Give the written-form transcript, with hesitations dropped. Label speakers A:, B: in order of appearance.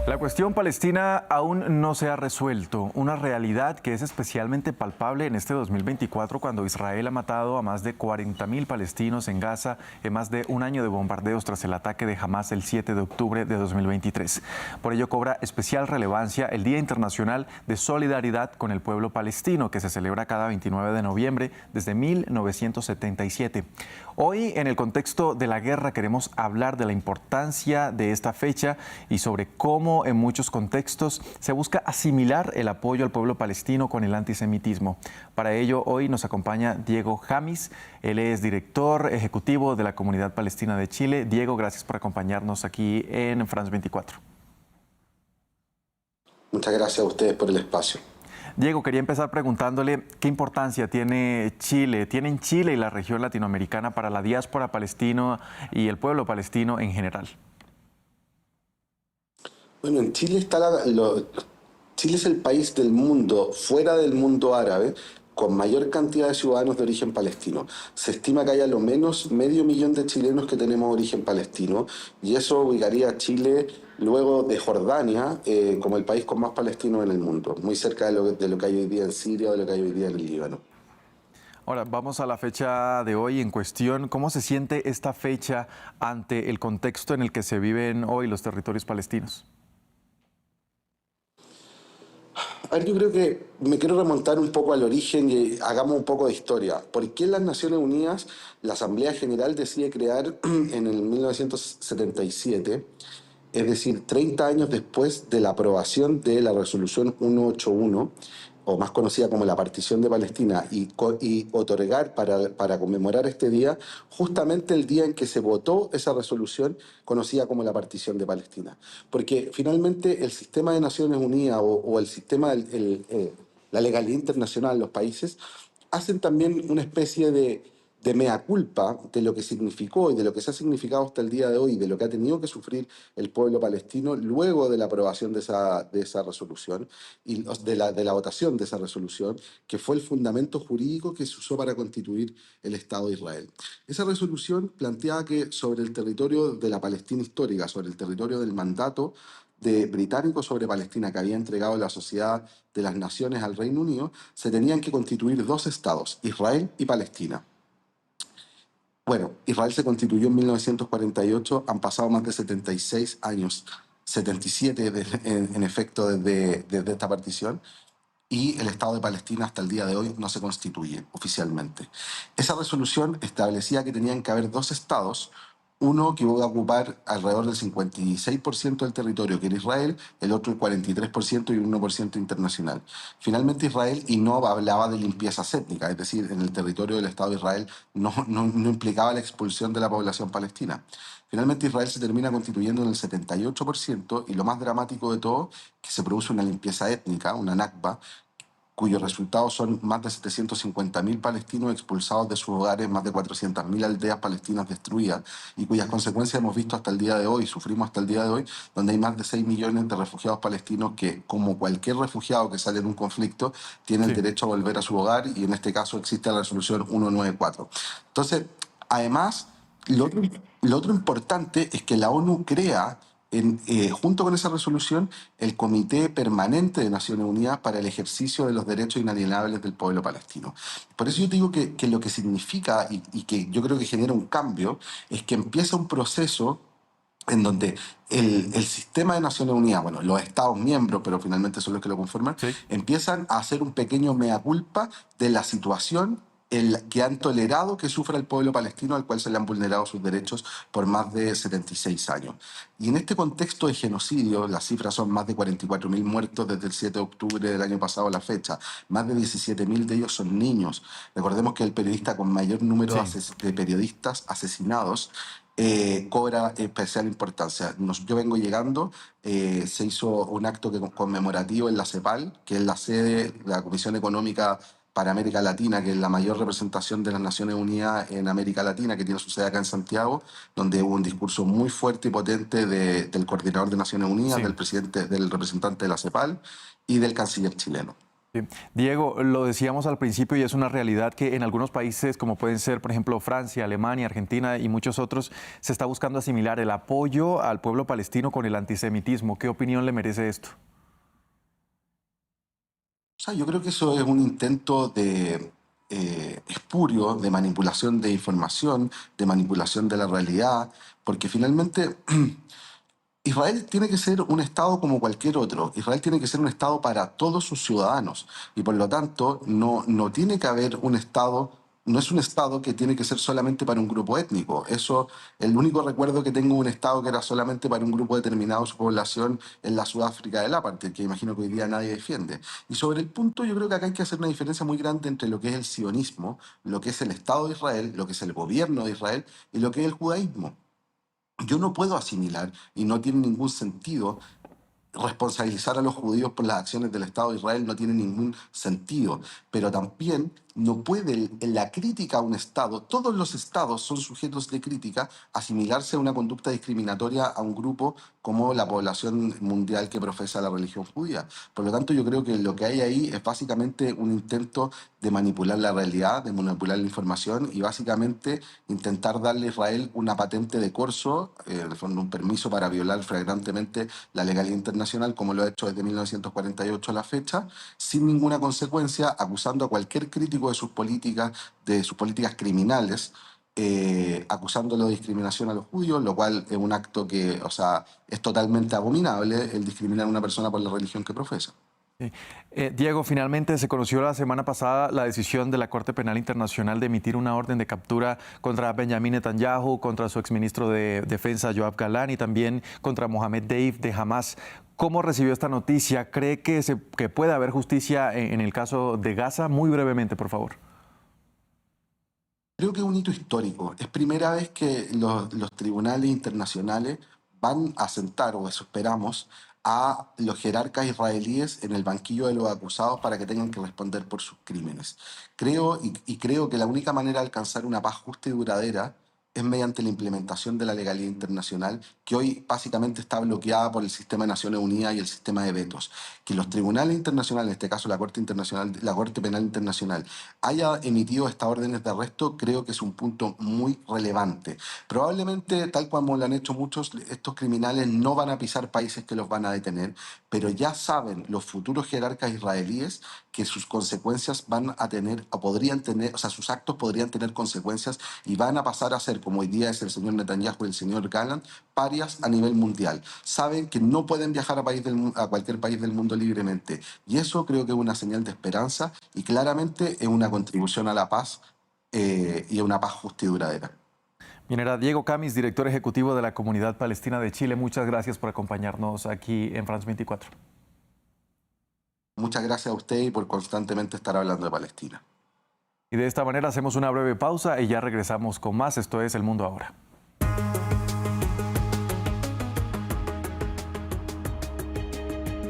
A: La cuestión palestina aún no se ha resuelto, una realidad que es especialmente palpable en este 2024 cuando Israel ha matado a más de 40.000 palestinos en Gaza en más de un año de bombardeos tras el ataque de Hamás el 7 de octubre de 2023. Por ello cobra especial relevancia el Día Internacional de Solidaridad con el Pueblo Palestino, que se celebra cada 29 de noviembre desde 1977. Hoy, en el contexto de la guerra, queremos hablar de la importancia de esta fecha y sobre cómo en muchos contextos se busca asimilar el apoyo al pueblo palestino con el antisemitismo. Para ello, hoy nos acompaña Diego Jamis. Él es director ejecutivo de la Comunidad Palestina de Chile. Diego, gracias por acompañarnos aquí en France 24.
B: Muchas gracias a ustedes por el espacio.
A: Diego, quería empezar preguntándole qué importancia tienen Chile y la región latinoamericana para la diáspora palestina y el pueblo palestino en general.
B: Bueno, en Chile Chile es el país del mundo, fuera del mundo árabe, con mayor cantidad de ciudadanos de origen palestino. Se estima que hay a lo menos 500.000 de chilenos que tenemos origen palestino, y eso ubicaría a Chile luego de Jordania como el país con más palestinos en el mundo, muy cerca de lo que hay hoy día en Siria o de lo que hay hoy día en el Líbano.
A: Ahora, vamos a la fecha de hoy en cuestión. ¿Cómo se siente esta fecha ante el contexto en el que se viven hoy los territorios palestinos?
B: A ver, yo creo que me quiero remontar un poco al origen y hagamos un poco de historia. ¿Por qué en las Naciones Unidas la Asamblea General decide crear en el 1977, es decir, 30 años después de la aprobación de la resolución 181, o más conocida como la partición de Palestina, y otorgar para conmemorar este día, justamente el día en que se votó esa resolución conocida como la partición de Palestina? Porque finalmente el sistema de Naciones Unidas o el sistema, la legalidad internacional, los países, hacen también una especie de mea culpa de lo que significó y de lo que se ha significado hasta el día de hoy, de lo que ha tenido que sufrir el pueblo palestino luego de la aprobación de esa resolución y de la votación de esa resolución, que fue el fundamento jurídico que se usó para constituir el Estado de Israel. Esa resolución planteaba que sobre el territorio de la Palestina histórica, sobre el territorio del mandato británico sobre Palestina que había entregado la Sociedad de las Naciones al Reino Unido, se tenían que constituir dos estados, Israel y Palestina. Bueno, Israel se constituyó en 1948, han pasado más de 76 años, 77 en efecto desde esta partición, y el Estado de Palestina hasta el día de hoy no se constituye oficialmente. Esa resolución establecía que tenían que haber dos estados, uno que iba a ocupar alrededor del 56% del territorio, que era Israel, el otro el 43% y un 1% internacional. Finalmente Israel, y no hablaba de limpiezas étnicas, es decir, en el territorio del Estado de Israel no implicaba la expulsión de la población palestina. Finalmente Israel se termina constituyendo en el 78%, y lo más dramático de todo, que se produce una limpieza étnica, una Nakba, cuyos resultados son más de 750.000 palestinos expulsados de sus hogares, más de 400.000 aldeas palestinas destruidas, y cuyas consecuencias hemos visto hasta el día de hoy, sufrimos hasta el día de hoy, donde hay más de 6 millones de refugiados palestinos que, como cualquier refugiado que sale de un conflicto, tienen derecho a volver a su hogar, y en este caso existe la resolución 194. Entonces, además, lo otro importante es que la ONU crea junto con esa resolución, el Comité Permanente de Naciones Unidas para el ejercicio de los derechos inalienables del pueblo palestino. Por eso yo te digo que lo que significa y que yo creo que genera un cambio es que empieza un proceso en donde el sistema de Naciones Unidas, bueno, los Estados miembros, pero finalmente son los que lo conforman,
A: Sí.
B: empiezan a hacer un pequeño mea culpa de la situación que han tolerado que sufra el pueblo palestino, al cual se le han vulnerado sus derechos por más de 76 años. Y en este contexto de genocidio, las cifras son más de 44.000 muertos desde el 7 de octubre del año pasado a la fecha. Más de 17.000 de ellos son niños. Recordemos que el periodista con mayor número de periodistas asesinados cobra especial importancia. Yo vengo llegando, se hizo un acto conmemorativo en la CEPAL, que es la sede de la Comisión Económica para América Latina, que es la mayor representación de las Naciones Unidas en América Latina, que tiene su sede acá en Santiago, donde hubo un discurso muy fuerte y potente del coordinador de Naciones Unidas,
A: Sí.
B: del representante de la CEPAL y del canciller chileno.
A: Sí. Diego, lo decíamos al principio y es una realidad que en algunos países, como pueden ser, por ejemplo, Francia, Alemania, Argentina y muchos otros, se está buscando asimilar el apoyo al pueblo palestino con el antisemitismo. ¿Qué opinión le merece esto?
B: O sea, yo creo que eso es un intento de espurio, de manipulación de información, de manipulación de la realidad, porque finalmente Israel tiene que ser un Estado como cualquier otro. Israel tiene que ser un Estado para todos sus ciudadanos y por lo tanto no tiene que haber un Estado, no es un Estado que tiene que ser solamente para un grupo étnico. Eso, el único recuerdo que tengo de un Estado que era solamente para un grupo determinado de su población es la Sudáfrica del Apartheid, que imagino que hoy día nadie defiende. Y sobre el punto, yo creo que acá hay que hacer una diferencia muy grande entre lo que es el sionismo, lo que es el Estado de Israel, lo que es el gobierno de Israel y lo que es el judaísmo. Yo no puedo asimilar y no tiene ningún sentido responsabilizar a los judíos por las acciones del Estado de Israel no tiene ningún sentido, pero también no puede en la crítica a un Estado, todos los Estados son sujetos de crítica, asimilarse a una conducta discriminatoria a un grupo como la población mundial que profesa la religión judía. Por lo tanto, yo creo que lo que hay ahí es básicamente un intento de manipular la realidad, de manipular la información y básicamente intentar darle a Israel una patente de corso, de fondo un permiso para violar flagrantemente la legalidad internacional, como lo ha hecho desde 1948 a la fecha, sin ninguna consecuencia, acusando a cualquier crítico de sus políticas criminales, acusándolo de discriminación a los judíos, lo cual es un acto que, o sea, es totalmente abominable el discriminar a una persona por la religión que profesa.
A: Sí. Diego, finalmente se conoció la semana pasada la decisión de la Corte Penal Internacional de emitir una orden de captura contra Benjamin Netanyahu, contra su exministro de Defensa Yoav Galán y también contra Mohamed Deif de Hamas. ¿Cómo recibió esta noticia? ¿Cree que puede haber justicia en el caso de Gaza? Muy brevemente, por favor.
B: Creo que es un hito histórico. Es primera vez que los tribunales internacionales van a sentar, o eso esperamos, a los jerarcas israelíes en el banquillo de los acusados para que tengan que responder por sus crímenes. Y creo que la única manera de alcanzar una paz justa y duradera es mediante la implementación de la legalidad internacional, que hoy básicamente está bloqueada por el sistema de Naciones Unidas y el sistema de vetos. Que los tribunales internacionales, en este caso la Corte Internacional, la Corte Penal Internacional, haya emitido estas órdenes de arresto, creo que es un punto muy relevante. Probablemente, tal como lo han hecho muchos, estos criminales no van a pisar países que los van a detener, pero ya saben los futuros jerarcas israelíes que sus consecuencias van a tener, o podrían tener, o sea, sus actos podrían tener consecuencias y van a pasar a ser, como hoy día es el señor Netanyahu y el señor Gallant, parias a nivel mundial. Saben que no pueden viajar a cualquier país del mundo libremente. Y eso creo que es una señal de esperanza y claramente es una contribución a la paz y a una paz justa y duradera.
A: Bien, era Diego Camis, director ejecutivo de la Comunidad Palestina de Chile. Muchas gracias por acompañarnos aquí en France 24.
B: Muchas gracias a usted y por constantemente estar hablando de Palestina.
A: Y de esta manera hacemos una breve pausa y ya regresamos con más. Esto es El Mundo Ahora.